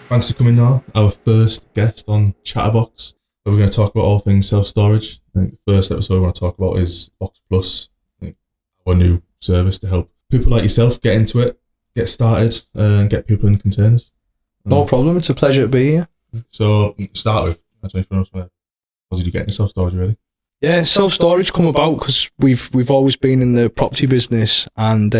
Thanks for coming now. Our first guest on Chatterbox, where we're going to talk about all things self-storage. I think the first episode we want to talk about is Box Plus, our new service to help people like yourself get into it, get started, and get people in containers. No problem. It's a pleasure to be here. So, start with, how did you get into self-storage, really? Yeah, self-storage come about because we've always been in the property business, and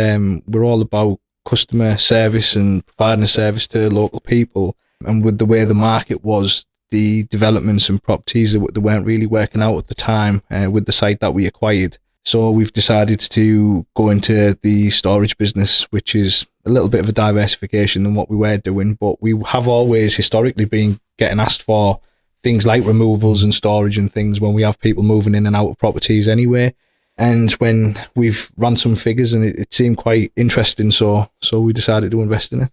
we're all about customer service and providing a service to local people. And with the way the market was, the developments and properties they weren't really working out at the time with the site that we acquired. So we've decided to go into the storage business, which is a little bit of a diversification than what we were doing. But we have always historically been getting asked for things like removals and storage and things when we have people moving in and out of properties anyway. And when we've run some figures and it seemed quite interesting, so we decided to invest in it.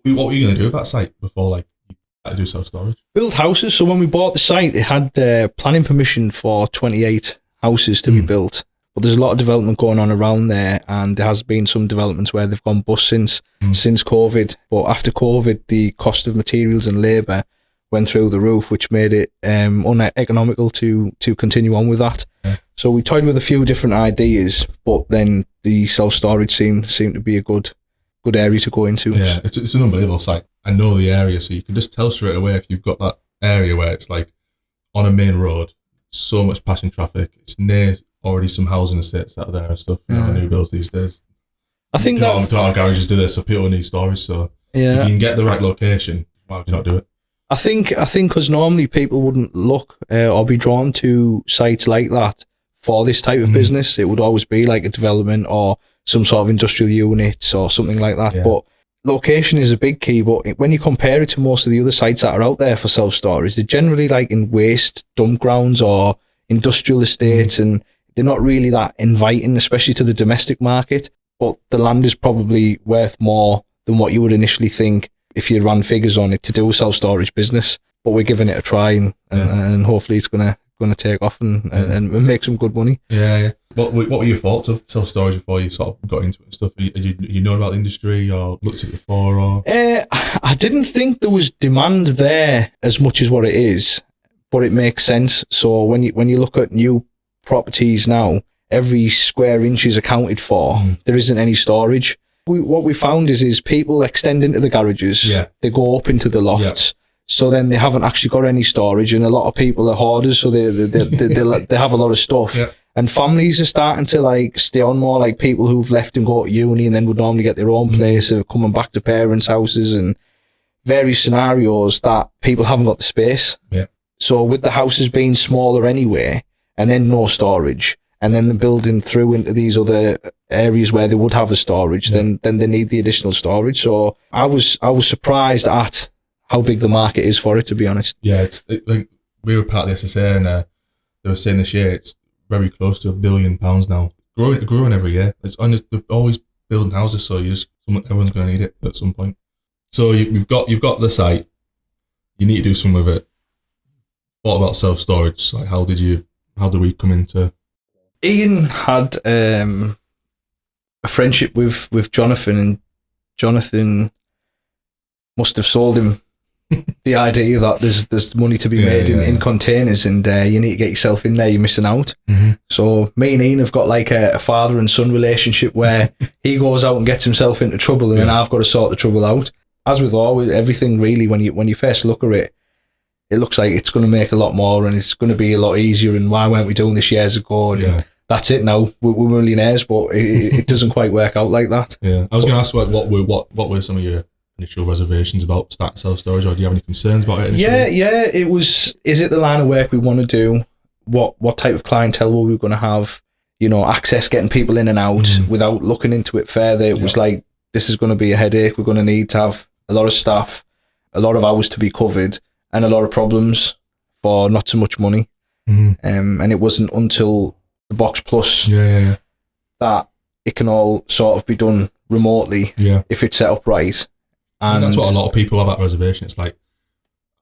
What were you going to do with that site before you had to do self-storage? Build houses. So when we bought the site, it had planning permission for 28 houses to be built. But there's a lot of development going on around there, and there has been some developments where they've gone bust since COVID. But after COVID, the cost of materials and labour went through the roof, which made it uneconomical to continue on with that. Yeah. So we toyed with a few different ideas, but then the self-storage seemed to be a good area to go into. Yeah, it's an unbelievable site. I know the area, so you can just tell straight away if you've got that area where it's like on a main road, so much passing traffic, it's near already some housing estates that are there and stuff, new builds these days. I think a lot of garages do this, so people need storage, so if you can get the right location, why would you not do it? I think because normally people wouldn't look or be drawn to sites like that for this type of business. It would always be like a development or some sort of industrial unit or something like that. Yeah. But location is a big key. But when you compare it to most of the other sites that are out there for self-storage, they're generally like in waste dump grounds or industrial estates, and they're not really that inviting, especially to the domestic market. But the land is probably worth more than what you would initially think if you ran figures on it to do a self-storage business. But we're giving it a try, and hopefully it's gonna take off and make some good money. Yeah. What were your thoughts of self-storage before you sort of got into it and stuff? You know about the industry or looked at it before? Or I didn't think there was demand there as much as what it is, but it makes sense. So when you look at new properties now, every square inch is accounted for. There isn't any storage. What we found is people extend into the garages. Yeah. They go up into the lofts. Yeah. So then they haven't actually got any storage, and a lot of people are hoarders, so they have a lot of stuff. Yeah. And families are starting to stay on more, like people who've left and go to uni and then would normally get their own place, of coming back to parents' houses, and various scenarios that people haven't got the space. Yeah. So with the houses being smaller anyway, and then no storage, and then the building through into these other areas where they would have a storage, then they need the additional storage. So I was surprised at how big the market is for it, to be honest. Yeah, we were part of the SSA, and they were saying this year it's very close to £1 billion now. Growing every year. They're always building houses, so everyone's going to need it at some point. So you've got the site. You need to do something with it. What about self-storage? How did we come into? Ian had a friendship with Jonathan, and Jonathan must have sold him the idea that there's money to be made in containers, and you need to get yourself in there, you're missing out. So me and Ian have got a father and son relationship where he goes out and gets himself into trouble, and then I've got to sort the trouble out. As with everything really, when you first look at it, it looks like it's going to make a lot more and it's going to be a lot easier, and why weren't we doing this years ago? And that's it now, we're millionaires, but it doesn't quite work out like that. Yeah, I was going to ask what were some of your initial reservations about starting self-storage, or do you have any concerns about it initially? Yeah, it was, is it the line of work we want to do? What type of clientele were we going to have? Access, getting people in and out without looking into it further. It was like, this is going to be a headache. We're going to need to have a lot of staff, a lot of hours to be covered, and a lot of problems for not so much money. And it wasn't until the Box Plus that it can all sort of be done remotely if it's set up right. And that's what a lot of people have that reservation. It's like,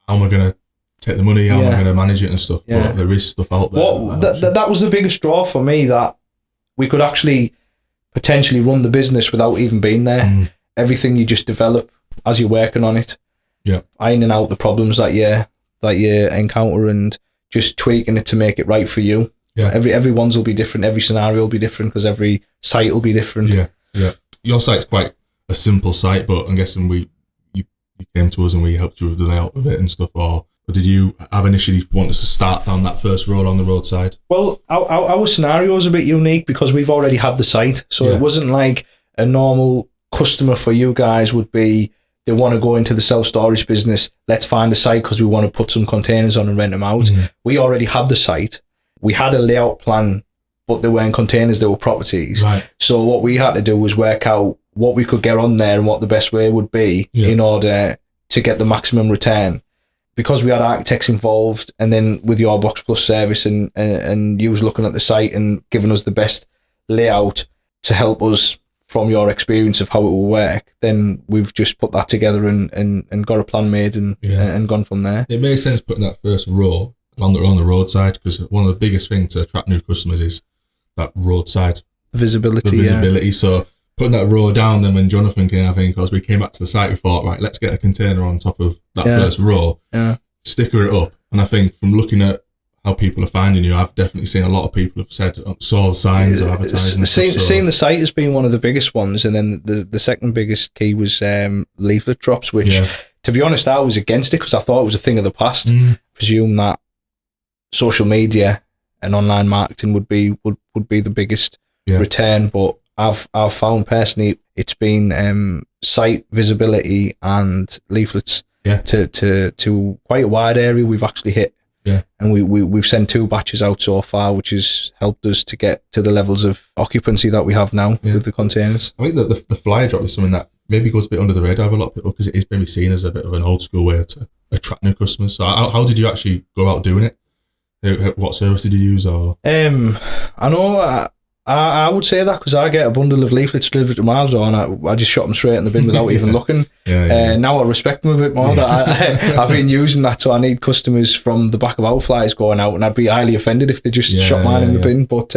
how am I going to take the money? How am I going to manage it and stuff? But there is stuff out there. That was the biggest draw for me, that we could actually potentially run the business without even being there. Everything you just develop as you're working on it. ironing out the problems that you encounter and just tweaking it to make it right for you. Yeah. Everyone's will be different. Every scenario will be different because every site will be different. Yeah. Your site's quite a simple site, but I'm guessing you came to us and we helped you with the layout of it and stuff, or did you have initially want us to start down that first road on the roadside? Well, our scenario is a bit unique because we've already had the site, so it wasn't like a normal customer for you guys would be, they want to go into the self-storage business, let's find a site because we want to put some containers on and rent them out. We already had the site. We had a layout plan, but they weren't containers, they were properties. Right. So what we had to do was work out what we could get on there and what the best way would be in order to get the maximum return. Because we had architects involved, and then with your Box Plus service and you was looking at the site and giving us the best layout to help us from your experience of how it will work, then we've just put that together and got a plan made and gone from there. It made sense putting that first row on the roadside, because one of the biggest things to attract new customers is that roadside visibility. So putting that row down, then when Jonathan came, I think, because we came back to the site, we thought, right, let's get a container on top of that first row, sticker it up. And I think from looking at how people are finding you, I've definitely seen a lot of people have said, saw signs or advertising. Seeing the site has been one of the biggest ones, and then the second biggest key was leaflet drops, which, to be honest, I was against it because I thought it was a thing of the past. Presume that social media and online marketing would be the biggest return, but I've found personally it's been site visibility and leaflets to quite a wide area we've actually hit. And we've sent 2 batches out so far, which has helped us to get to the levels of occupancy that we have now with the containers. I think that the flyer drop is something that maybe goes a bit under the radar of a lot of people because it is maybe seen as a bit of an old school way to attract new customers. So how did you actually go about doing it? What service did you use? Or I know I would say that because I get a bundle of leaflets delivered to my door and I just shot them straight in the bin without even looking. Now I respect them a bit more. That I've been using that, so I need customers from the back of our flyers going out, and I'd be highly offended if they just shot mine in the bin. But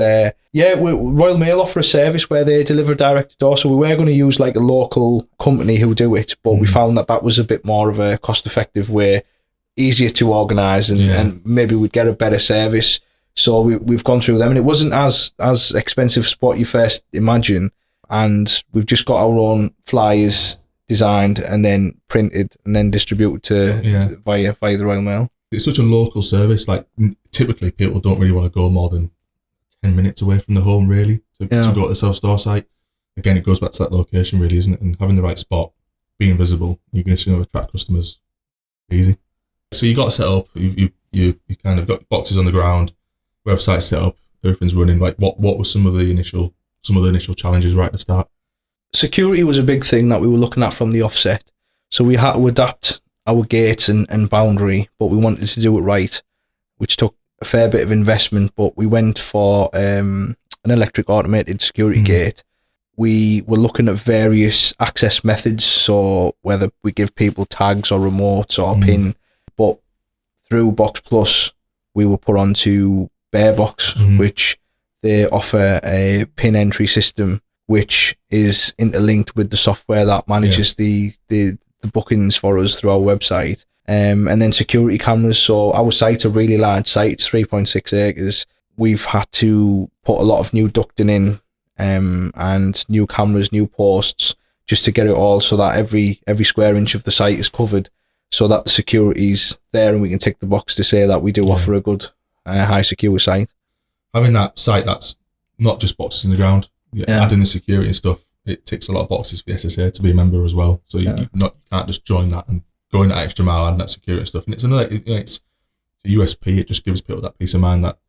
Royal Mail offer a service where they deliver direct to door, so we were going to use like a local company who do it, but we found that was a bit more of a cost-effective way, easier to organise, and maybe we'd get a better service. So we've gone through them, and it wasn't as expensive as what you first imagine. And we've just got our own flyers designed and then printed and then distributed to via the Royal Mail. It's such a local service. Like typically, people don't really want to go more than 10 minutes away from the home, really, to go to the self-store site. Again, it goes back to that location, really, isn't it? And having the right spot, being visible, you can attract customers easy. So you got set up. You kind of got boxes on the ground. Website set up, everything's running. Like what were some of the initial challenges right at the start? Security was a big thing that we were looking at from the offset. So we had to adapt our gates and boundary, but we wanted to do it right, which took a fair bit of investment. But we went for an electric automated security gate. We were looking at various access methods, so whether we give people tags or remotes or PIN, but through Box Plus, we were put onto Bearbox, which they offer a PIN entry system, which is interlinked with the software that manages the bookings for us through our website. And then security cameras. So our site's a really large site, it's 3.6 acres. We've had to put a lot of new ducting in and new cameras, new posts, just to get it all so that every square inch of the site is covered, so that the security's there and we can tick the box to say that we do offer a good high secure site. Having that site that's not just boxes in the ground, adding the security and stuff, it ticks a lot of boxes for the SSA to be a member as well. So you can't just join that and go in that extra mile and that security stuff. And it's another, it's a USP. It just gives people that peace of mind that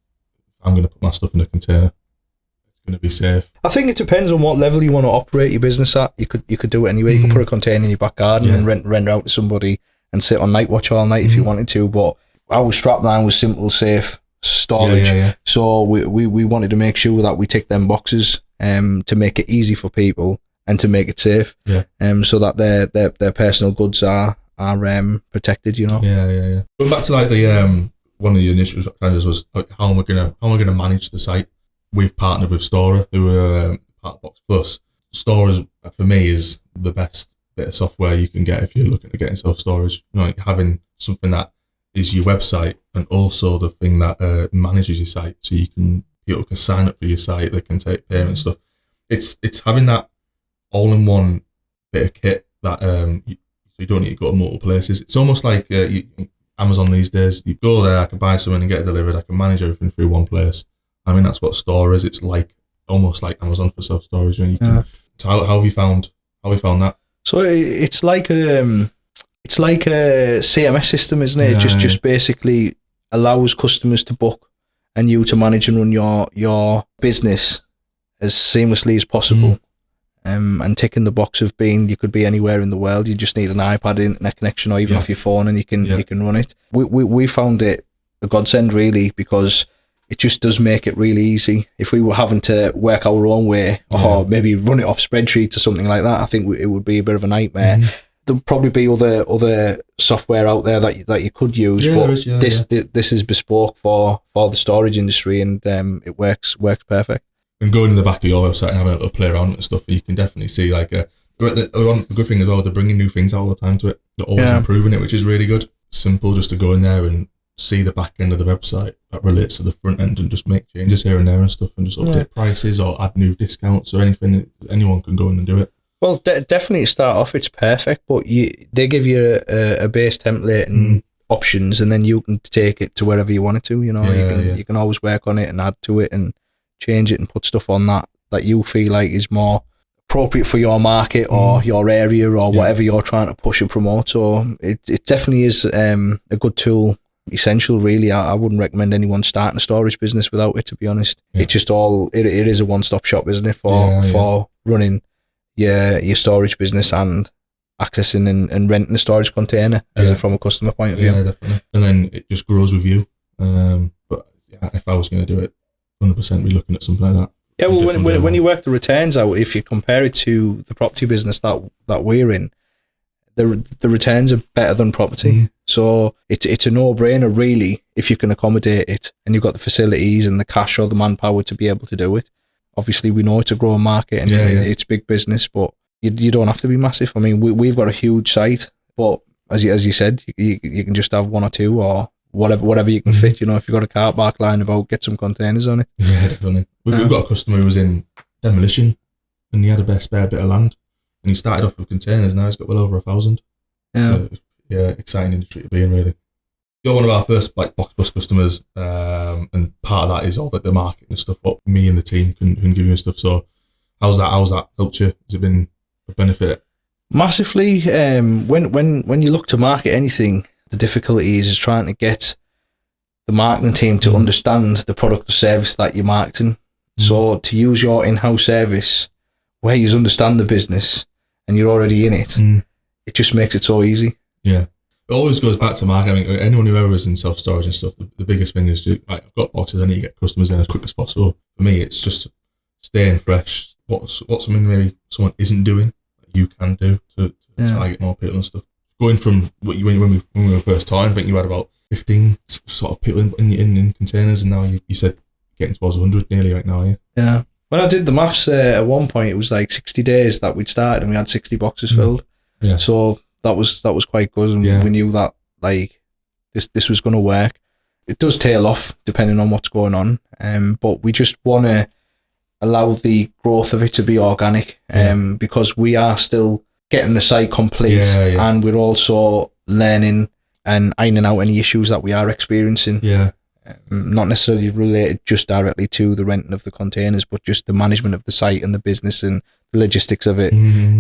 I'm going to put my stuff in a container, it's going to be safe. I think it depends on what level you want to operate your business at. You could do it anyway. You could put a container in your back garden and rent out to somebody and sit on night watch all night if you wanted to. But our strapline was simple, safe storage. So we wanted to make sure that we tick them boxes to make it easy for people and to make it safe. So that their personal goods are protected, you know. Going back to like the one of the initial challenges was like how am I gonna manage the site? We've partnered with Stora, who are part of Box Plus. Stora for me is the best bit of software you can get if you're looking at getting self-storage. You know, like having something that is your website and also the thing that manages your site, so people can sign up for your site, they can take payment and stuff. It's having that all-in-one bit of kit that you don't need to go to multiple places. It's almost like Amazon these days. You go there, I can buy something and get it delivered. I can manage everything through one place. I mean, that's what Store is. It's like almost like Amazon for self-storage. And so how have you found that? So it's like a CMS system, isn't it? It just basically allows customers to book and you to manage and run your business as seamlessly as possible. And ticking the box of being, you could be anywhere in the world. You just need an iPad internet connection or even off your phone, and you can run it. We found it a godsend, really, because it just does make it really easy. If we were having to work our own way or maybe run it off spreadsheets or something like that, I think it would be a bit of a nightmare. There'll probably be other software out there that you could use, but this is bespoke for the storage industry, and it works perfect. And going in the back of your website and having a little play around and stuff, you can definitely see like a good thing as well. They're bringing new things out all the time to it. They're always improving it, which is really good. Simple just to go in there and see the back end of the website that relates to the front end and just make changes here and there and stuff, and just update prices or add new discounts or anything. Anyone can go in and do it. Well, definitely to start off, it's perfect, but they give you a base template and options, and then you can take it to wherever you want it to. You know, you can always work on it and add to it and change it and put stuff on that you feel like is more appropriate for your market or your area or whatever you're trying to push and promote. So it definitely is a good tool. Essential, really. I wouldn't recommend anyone starting a storage business without it, to be honest. It's just it is a one-stop shop, isn't it, for running your storage business and accessing and renting a storage container from a customer point of view. Yeah, definitely. And then it just grows with you. But if I was going to do it, 100% be looking at something like that. Yeah, well, when you work the returns out, if you compare it to the property business that we're in, the returns are better than property. So it's a no-brainer, really, if you can accommodate it and you've got the facilities and the cash or the manpower to be able to do it. Obviously, we know it's a growing market and it's big business, but you don't have to be massive. I mean, we've got a huge site, but as you said, you can just have one or two or whatever you can fit. You know, if you've got a car park lying about, get some containers on it. Yeah, definitely. We've got a customer who was in demolition and he had a spare bit of land and he started off with containers. Now he's got well over 1,000. So, exciting industry to be in, really. You're one of our first Box Plus customers, and part of that is all the marketing and stuff, what me and the team can give you and stuff. So how's that helped you? Has it been a benefit? Massively. When you look to market anything, the difficulty is trying to get the marketing team to understand the product or service that you're marketing. So to use your in-house service where you understand the business and you're already in it, it just makes it so easy. Yeah. It always goes back to marketing. I mean, anyone who ever is in self-storage and stuff, the biggest thing is I've got boxes, I need to get customers in as quick as possible. For me, it's just staying fresh. What's something maybe someone isn't doing that you can do to target more people and stuff. Going from when we were first talking, I think you had about 15 sort of people in containers, and now you said getting towards 100 nearly right now, Yeah. When I did the maths at one point, it was like 60 days that we'd started and we had 60 boxes filled. Yeah. So that was quite good, and we knew that like this was going to work. It does tail off depending on what's going on, but we just want to allow the growth of it to be organic, because we are still getting the site complete, and we're also learning and ironing out any issues that we are experiencing. Not necessarily related just directly to the renting of the containers, but just the management of the site and the business and the logistics of it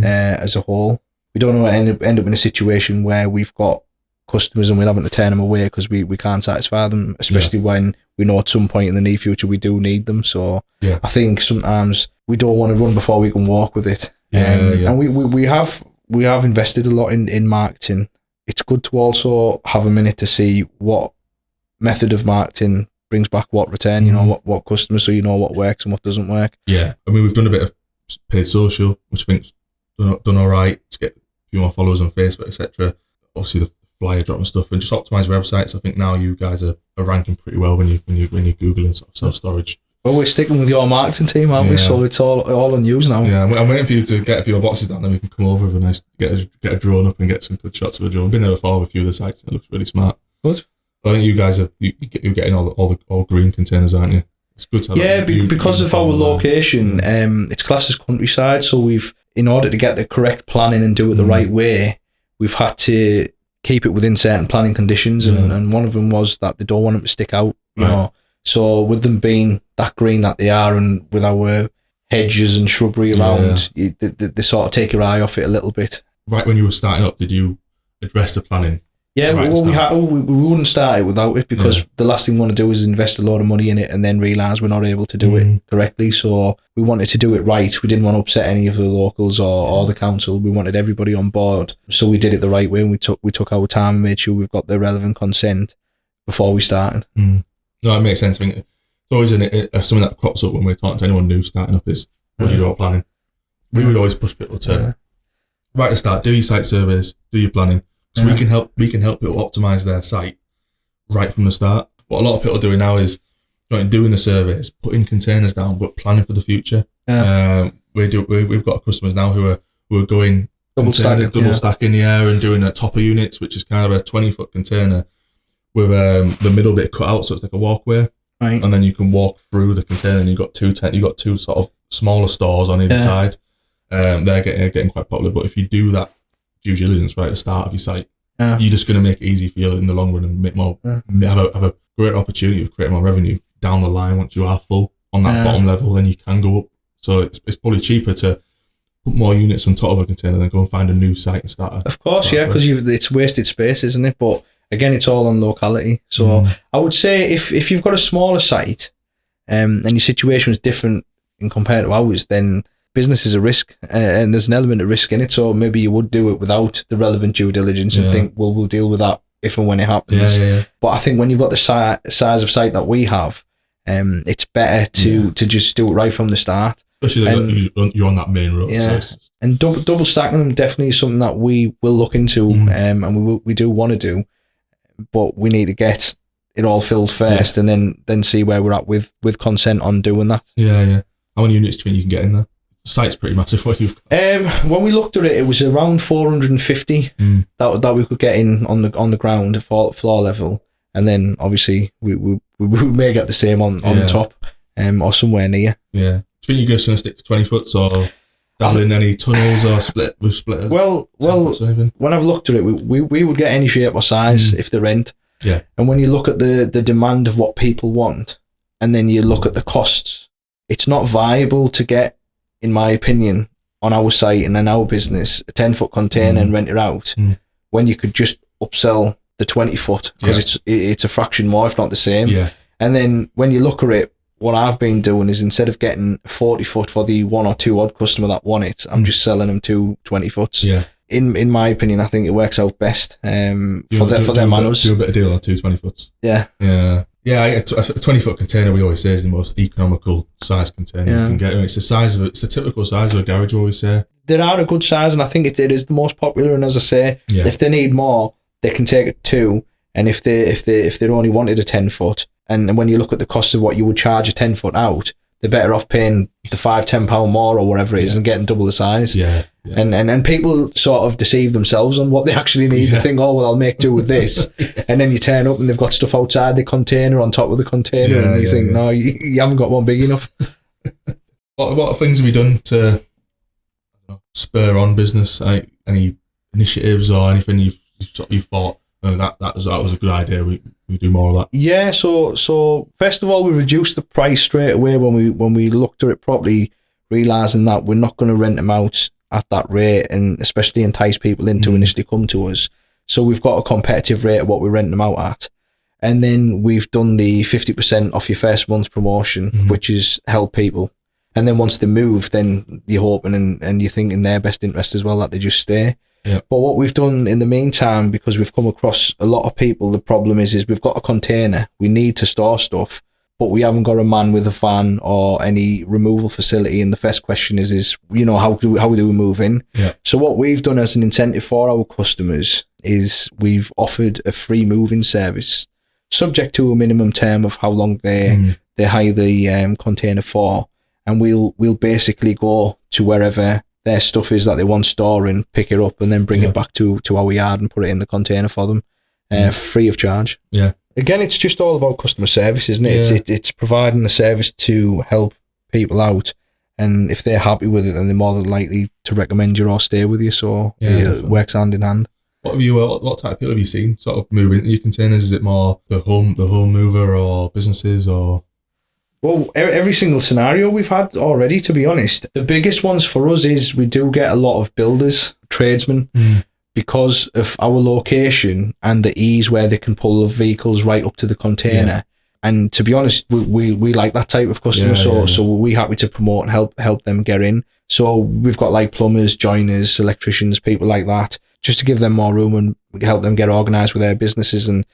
as a whole. We don't want to end up in a situation where we've got customers and we're having to turn them away because we can't satisfy them, especially when we know at some point in the near future we do need them. So I think sometimes we don't want to run before we can walk with it. And we have invested a lot in marketing. It's good to also have a minute to see what method of marketing brings back what return, you know, what customers, so you know what works and what doesn't work. I mean, we've done a bit of paid social, which I think's done all right to get a few more followers on Facebook, etc. Obviously the flyer drop and stuff, and just optimize websites. I think now you guys are ranking pretty well when you're Googling sort of self-storage Well, we're sticking with your marketing team, aren't we? So it's all on you now. Yeah, I'm waiting for you to get a few boxes down, then we can come over with a nice, get a drone up and get some good shots of a drone. I've been there before with a few of the sites. It looks really smart. Good. I think you guys you're getting all green containers, aren't you? It's good to have because of our location, it's classed as countryside. So in order to get the correct planning and do it the right way, we've had to keep it within certain planning conditions, and one of them was that they don't want them to stick out. You know, so with them being that green that they are, and with our hedges and shrubbery around, they sort of take your eye off it a little bit. Right when you were starting up, did you address the planning? Yeah, we wouldn't start it without it, because the last thing we want to do is invest a lot of money in it and then realise we're not able to do it correctly. So we wanted to do it right. We didn't want to upset any of the locals or the council. We wanted everybody on board. So we did it the right way, and we took our time and made sure we've got the relevant consent before we started. No, it makes sense. I mean, it's always something that crops up when we're talking to anyone new starting up is, what do you do about planning? We would always push people to, right at the start, do your site surveys, do your planning. So we can help people optimize their site right from the start. What a lot of people are doing now is doing the surveys, putting containers down, but planning for the future. We've got customers now who are going double stacking and doing the topper units, which is kind of a 20-foot container with the middle bit cut out, so it's like a walkway, and then you can walk through the container, and you've got two sort of smaller stores on either side. They're getting quite popular, but if you do that due diligence right at the start of your site, you're just going to make it easy for you in the long run and make more have a great opportunity of creating more revenue down the line once you are full on that bottom level. Then you can go up. So it's probably cheaper to put more units on top of a container than go and find a new site and start. Of course, because it's wasted space, isn't it? But again, it's all on locality. So I would say if you've got a smaller site and your situation is different in compared to ours, then business is a risk, and there's an element of risk in it. So maybe you would do it without the relevant due diligence and think, well, we'll deal with that if and when it happens. But I think when you've got the size of site that we have, it's better to just do it right from the start. Especially you're on that main road. Yeah. So and double stacking them definitely is something that we will look into, and we do want to do, but we need to get it all filled first, and then see where we're at with consent on doing that. How many units do you think you can get in there? The site's pretty massive. What you've got? When we looked at it, it was around 450 that we could get in on the ground at floor level, and then obviously we may get the same on top, or somewhere near. Do you think you're just going to stick to 20 foot or dabble in any tunnels or splitters? Well, when I've looked at it, we would get any shape or size if they're rent. And when you look at the demand of what people want, and then you look at the costs, it's not viable to get, in my opinion, on our site and in our business, a 10-foot container and rent it out, when you could just upsell the 20-foot, because it's a fraction more, if not the same. And then when you look at it, what I've been doing is, instead of getting a 40-foot for the one or two odd customer that want it, I'm just selling them two 20-foots. In my opinion, I think it works out best for their manners. Do a bit of deal on two 20-foots. Yeah, a 20-foot container, we always say, is the most economical size container you can get. It's the typical size of a garage, we always say. They are a good size, and I think it is the most popular. And as I say, if they need more, they can take it two. And if they only wanted a 10-foot, and when you look at the cost of what you would charge a 10-foot out, they're better off paying the £5-10 more or whatever it is and getting double the size. And people sort of deceive themselves on what they actually need. They think, oh, well, I'll make do with this. And then you turn up and they've got stuff outside the container, on top of the container, and you think, no, you haven't got one big enough. What things have we done to spur on business? Any initiatives or anything you've thought, that was a good idea, we do more of that? Yeah, so first of all, we reduced the price straight away when we looked at it properly, realising that we're not going to rent them out at that rate, and especially entice people in to initially come to us. So we've got a competitive rate of what we rent them out at. And then we've done the 50% off your first month's promotion, which is help people. And then once they move, then you're hoping and you think in their best interest as well that they just stay. But what we've done in the meantime, because we've come across a lot of people, the problem is we've got a container, we need to store stuff, but we haven't got a man with a van or any removal facility. And the first question is how do we move in? So what we've done as an incentive for our customers is we've offered a free moving service, subject to a minimum term of how long they they hire the container for, and we'll basically go to wherever their stuff is that they want storing, pick it up, and then bring it back to our yard and put it in the container for them, free of charge. Yeah. Again, it's just all about customer service, isn't it? Yeah. It's providing a service to help people out, and if they're happy with it, then they're more than likely to recommend you or stay with you. So it works hand in hand. What type of people have you seen sort of move into your containers? Is it more the home mover or businesses or? Well, every single scenario we've had already, to be honest. The biggest ones for us is we do get a lot of builders, tradesmen, because of our location and the ease where they can pull the vehicles right up to the container. Yeah. And to be honest, we like that type of customer, so we're happy to promote and help them get in. So we've got like plumbers, joiners, electricians, people like that, just to give them more room and help them get organised with their businesses. And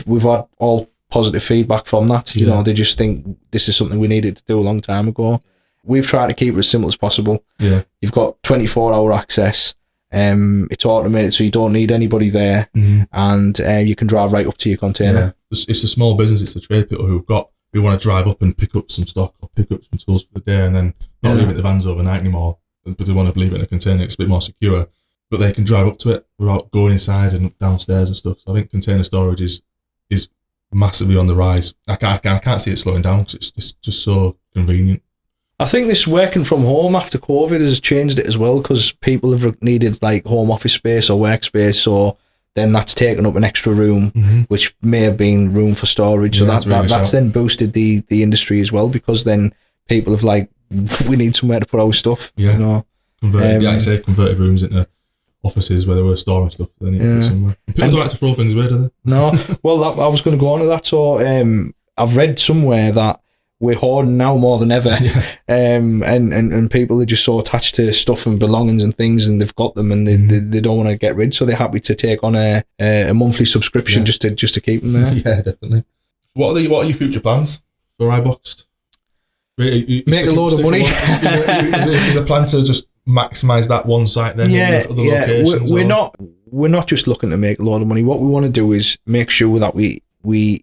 we've had all positive feedback from that. You know, they just think this is something we needed to do a long time ago. We've tried to keep it as simple as possible. Yeah, you've got 24-hour access. It's automated, so you don't need anybody there, and you can drive right up to your container. Yeah. It's the small business, it's the trade people who want to drive up and pick up some stock or pick up some tools for the day, and then not leave it in the vans overnight anymore, but they want to leave it in a container. It's a bit more secure, but they can drive up to it without going inside and downstairs and stuff. So I think container storage is massively on the rise. I can't see it slowing down because it's just so convenient. I think this working from home after COVID has changed it as well, because people have needed like home office space or workspace, so then that's taken up an extra room, which may have been room for storage. So that's then boosted the industry as well, because then people have like, we need somewhere to put our stuff. Yeah, you know? Converted rooms into offices where they were storing stuff. They need to put somewhere. People don't like to throw things away, do they? No. Well, I was going to go on to that. So I've read somewhere that we're hoarding now more than ever, and people are just so attached to stuff and belongings and things, and they've got them and they don't want to get rid, so they're happy to take on a monthly subscription just to keep them there. Yeah, definitely. What are your future plans for iBOXED? Make a load of money. Is a plan to just maximise that one site then? Locations, we're not just looking to make a lot of money. What we want to do is make sure that we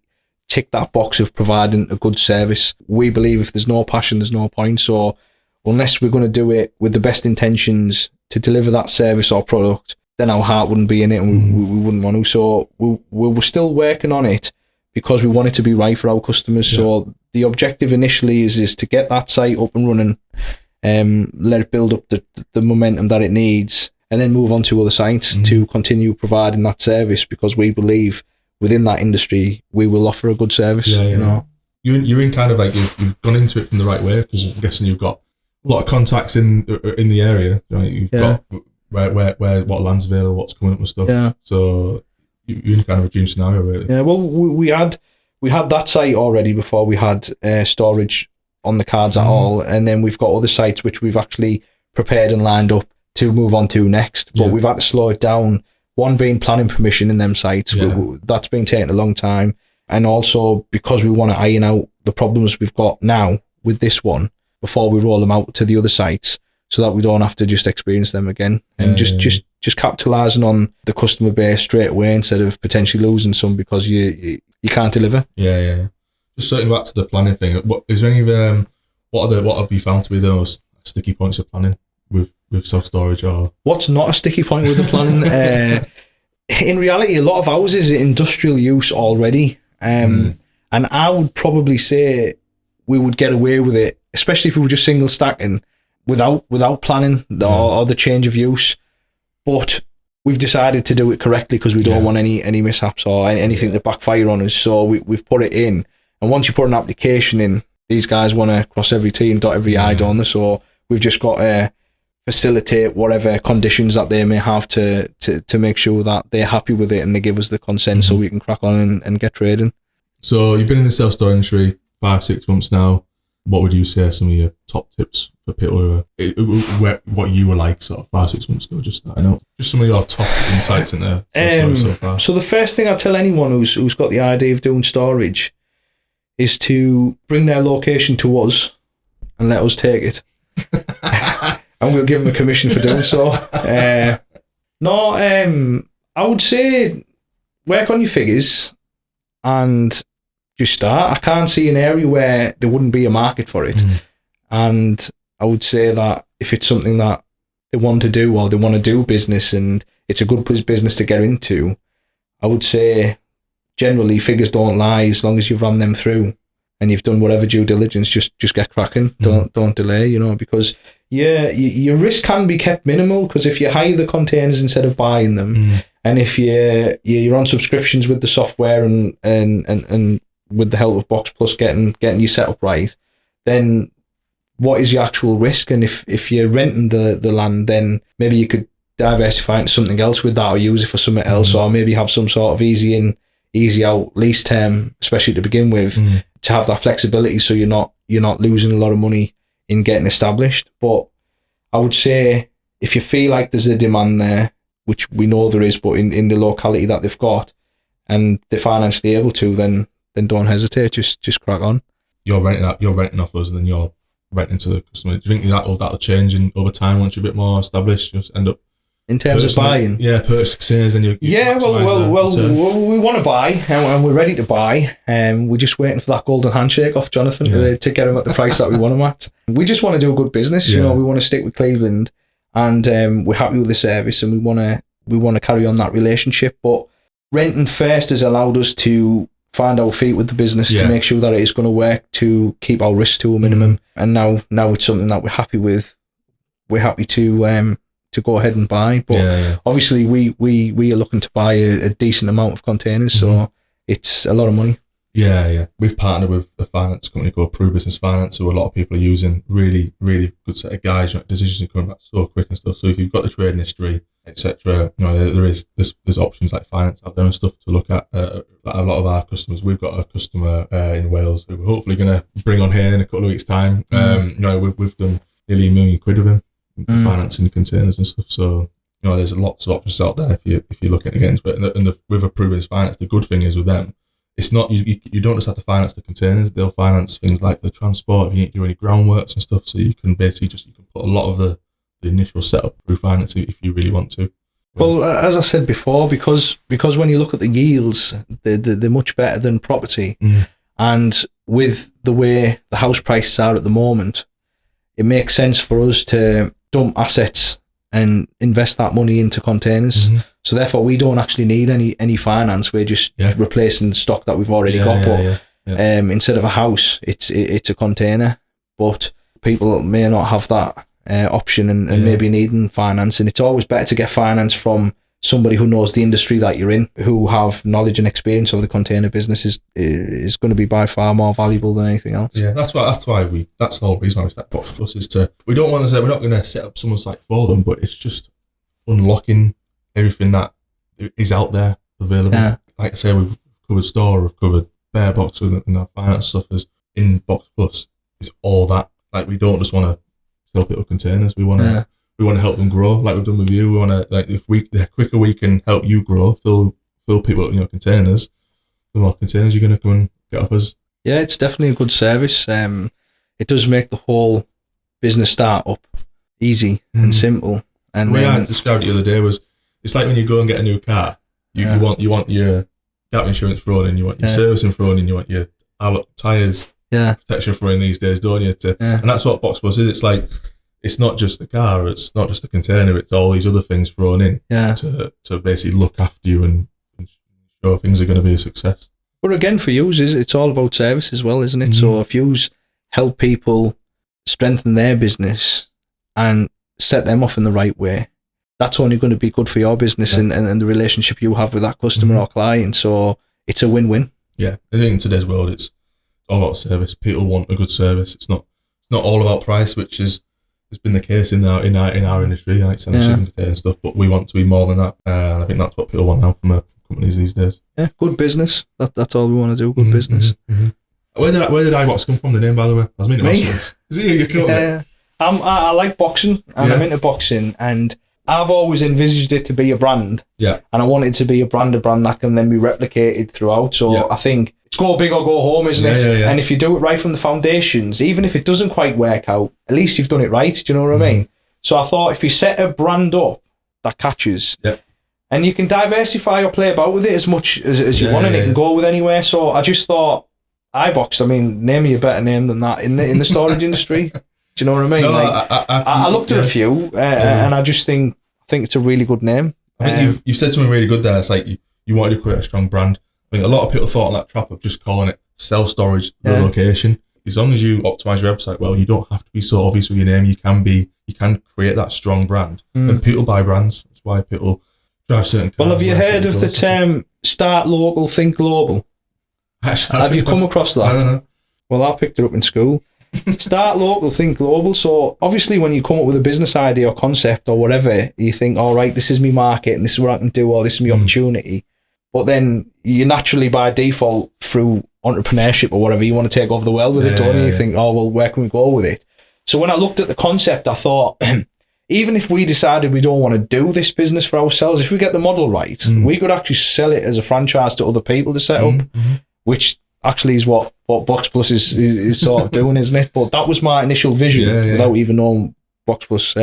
tick that box of providing a good service. We believe if there's no passion, there's no point. So unless we're going to do it with the best intentions to deliver that service or product, then our heart wouldn't be in it, and we wouldn't want to. So we're still working on it because we want it to be right for our customers. Yeah. So the objective initially is to get that site up and running, let it build up the momentum that it needs, and then move on to other sites to continue providing that service, because we believe within that industry we will offer a good service. You know, you're in kind of like you've gone into it from the right way, because I'm guessing you've got a lot of contacts in the area, right? You've got where what land's available, what's coming up with stuff. Yeah. So you're in kind of a dream scenario, really. Yeah. Well, we had that site already before we had storage on the cards at all, and then we've got other sites which we've actually prepared and lined up to move on to next, but we've had to slow it down. One being planning permission in them sites, that's been taking a long time, and also because we want to iron out the problems we've got now with this one before we roll them out to the other sites, so that we don't have to just experience them again, and just capitalising on the customer base straight away instead of potentially losing some because you can't deliver. Yeah. Just circling back to the planning thing, what have you found to be those sticky points of planning with self-storage? Or what's not a sticky point with the planning? In reality, a lot of ours is industrial use already, and I would probably say we would get away with it, especially if we were just single stacking without planning or the change of use. But we've decided to do it correctly because we don't want any mishaps or anything to backfire on us. So we've put it in, and once you put an application in, these guys want to cross every T and dot every I, don't they? So we've just got to facilitate whatever conditions that they may have to make sure that they're happy with it and they give us the consent so we can crack on and get trading. So you've been in the self-storage industry 5-6 months now. What would you say are some of your top tips for people what you were like sort of 5-6 months ago, just starting out? Just some of your top insights in the self-storage so far. So the first thing I tell anyone who's got the idea of doing storage is to bring their location to us and let us take it. And we'll give them a commission for doing so. I would say work on your figures and just start. I can't see an area where there wouldn't be a market for it. And I would say that if it's something that they want to do, or they want to do business and it's a good business to get into, I would say generally figures don't lie as long as you've run them through and you've done whatever due diligence. Just get cracking. Don't delay, because your risk can be kept minimal, because if you hire the containers instead of buying them, and if you're on subscriptions with the software and with the help of Box Plus getting you set up right, then what is your actual risk? And if you're renting the land, then maybe you could diversify into something else with that, or use it for something else, or maybe have some sort of easy in, easy out lease term, especially to begin with, to have that flexibility, so you're not losing a lot of money in getting established. But I would say if you feel like there's a demand there, which we know there is, but in the locality that they've got, and they're financially able to, then don't hesitate. Just crack on. You're renting off us, and then you're renting to the customer. Do you think that'll change over time once you're a bit more established? You'll end up in terms of buying, purchasing, then you we want to buy, and we're ready to buy, and we're just waiting for that golden handshake off Jonathan to get him at the price that we want him at. We just want to do a good business. We want to stick with Cleveland, and we're happy with the service, and we want to carry on that relationship. But renting first has allowed us to find our feet with the business, to make sure that it is going to work, to keep our risks to a minimum. And now it's something that we're happy with. We're happy to go ahead and buy, but obviously we are looking to buy a decent amount of containers, so it's a lot of money. We've partnered with a finance company called Pro Business Finance, who a lot of people are using. Really good set of guys. Decisions are coming back so quick and stuff. So if you've got the trading history, etc., there's options like finance out there and stuff to look at. A lot of our customers, we've got a customer in Wales who we're hopefully going to bring on here in a couple of weeks' time. We've done nearly £1 million with him. Financing containers and stuff, so there's lots of options out there if you're looking against it. And with Approved Finance, the good thing is with them, it's not you don't just have to finance the containers; they'll finance things like the transport, if you need to do any groundworks and stuff. So you can basically you can put a lot of the initial setup through financing if you really want to. Well, as I said before, because when you look at the yields, they're much better than property, and with the way the house prices are at the moment, it makes sense for us to dump assets and invest that money into containers. So therefore we don't actually need any finance. We're just replacing stock that we've already got. Instead of a house, it's a container. But people may not have that option and maybe needing finance. And it's always better to get finance from somebody who knows the industry that you're in, who have knowledge and experience of the container business is going to be by far more valuable than anything else. Yeah, that's why that's the whole reason why we start Box Plus is we don't want to say we're not going to set up someone's site for them, but it's just unlocking everything that is out there available. Yeah. Like I say, we've covered store, we've covered bare box, and our finance stuff is in Box Plus. It's all that. Like, we don't just want to sell people containers. We want to. We want to help them grow, like we've done with you. We want to, the quicker we can help you grow, fill people up in your containers, the more containers you're going to come and get off us. Yeah, it's definitely a good service. It does make the whole business startup easy and simple. And the way I described it the other day was, it's like when you go and get a new car, you want your gap insurance thrown in, you want your servicing thrown in, you want your tyres protection thrown in these days, don't you? And that's what Box Plus is. It's like, it's not just the car, it's not just the container, it's all these other things thrown in to basically look after you and sure things are going to be a success. But again, for you, it's all about service as well, isn't it? So if you help people strengthen their business and set them off in the right way, that's only going to be good for your business and the relationship you have with that customer or client. So it's a win-win. Yeah, I think in today's world, it's all about service. People want a good service. It's not all about price, which has been the case in our industry, like selling chicken container and stuff. But we want to be more than that. I think that's what people want now from companies these days. Yeah, good business. That's all we want to do. Good business. Where did iBOXED come from? The name, by the way. I was meaning to ask this. Is it you? I like boxing, and I'm into boxing, and I've always envisaged it to be a brand. Yeah. And I want it to be a brand that can then be replicated throughout. So I think it's go big or go home, isn't it? Yeah. And if you do it right from the foundations, even if it doesn't quite work out, at least you've done it right. Do you know what I mean? So I thought if you set a brand up that catches, and you can diversify or play about with it as much as you want, and it can go with anywhere. So I just thought iBOXED, I mean, name me a better name than that in the storage industry. Do you know what I mean? No, like, I looked at a few, and I just think it's a really good name. I think you said something really good there. It's like you wanted to create a strong brand. I mean, a lot of people thought on that trap of just calling it self-storage, low location. As long as you optimize your website well, you don't have to be so obvious with your name. You can create that strong brand. And people buy brands. That's why people drive certain cars. Well, have you heard of the term start local, think global? Have you come across that? No. Well, I picked it up in school. Start local, think global. So obviously when you come up with a business idea or concept or whatever, you think, all right, this is my market and this is what I can do, or this is my opportunity. But then you naturally, by default, through entrepreneurship or whatever, you want to take over the world with it, don't you? You think, oh, well, where can we go with it? So when I looked at the concept, I thought, even if we decided we don't want to do this business for ourselves, if we get the model right, we could actually sell it as a franchise to other people to set up, which actually is what Box Plus is sort of doing, isn't it? But that was my initial vision without even knowing Box Plus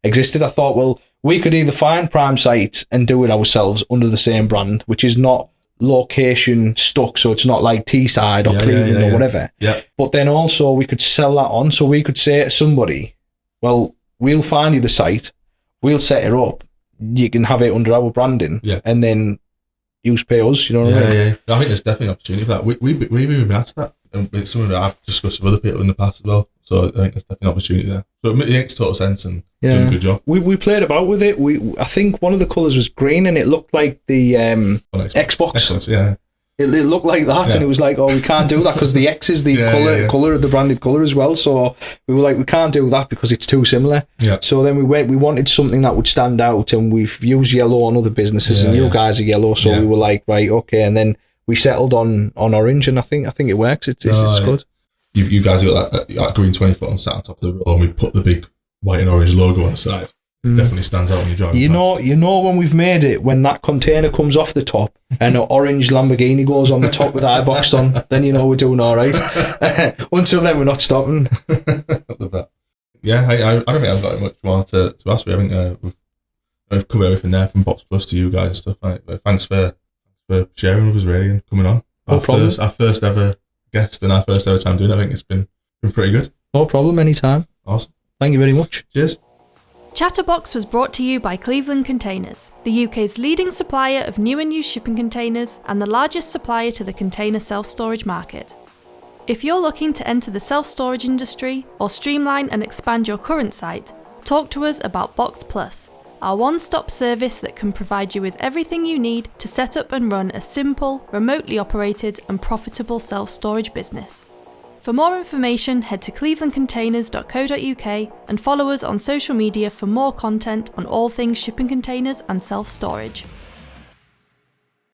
existed. I thought, well, we could either find prime sites and do it ourselves under the same brand, which is not location stuck, so it's not like Teesside or Cleveland or whatever. Yeah. But then also we could sell that on, so we could say to somebody, well, we'll find you the site, we'll set it up, you can have it under our branding, and then you pay us, you know what I mean? Yeah. I think there's definitely an opportunity for that. We've even been asked that, and it's something that I've discussed with other people in the past as well, so I think there's definitely an opportunity there. So it makes total sense and doing a good job. We played about with it. I think one of the colours was green and it looked like the Xbox. Yeah. It looked like that, and it was like, oh, we can't do that because the X is the colour of the branded colour as well. So we were like, we can't do that because it's too similar. Yeah. So then we wanted something that would stand out, and we've used yellow on other businesses, and you guys are yellow, so we were like, right, okay, and then we settled on orange, and I think it works. It's good. You guys got that green 20-foot on sat on top of the road, and we put the big white and orange logo on the side. Definitely stands out when you're driving past. You know when we've made it, when that container comes off the top and an orange Lamborghini goes on the top with iBOXED on, then you know we're doing all right. Until then, we're not stopping. I love that. Yeah, I don't think I've got much more to ask you. I think we've covered everything there, from Box Plus to you guys and stuff. Thanks for sharing with us, really, and coming on. Our first ever guest and our first ever time doing it. I think it's been pretty good. No problem, anytime. Awesome. Thank you very much. Cheers. Chatterbox was brought to you by Cleveland Containers, the UK's leading supplier of new and used shipping containers and the largest supplier to the container self-storage market. If you're looking to enter the self-storage industry or streamline and expand your current site, talk to us about Box Plus, our one-stop service that can provide you with everything you need to set up and run a simple, remotely operated and profitable self-storage business. For more information, head to clevelandcontainers.co.uk and follow us on social media for more content on all things shipping containers and self-storage.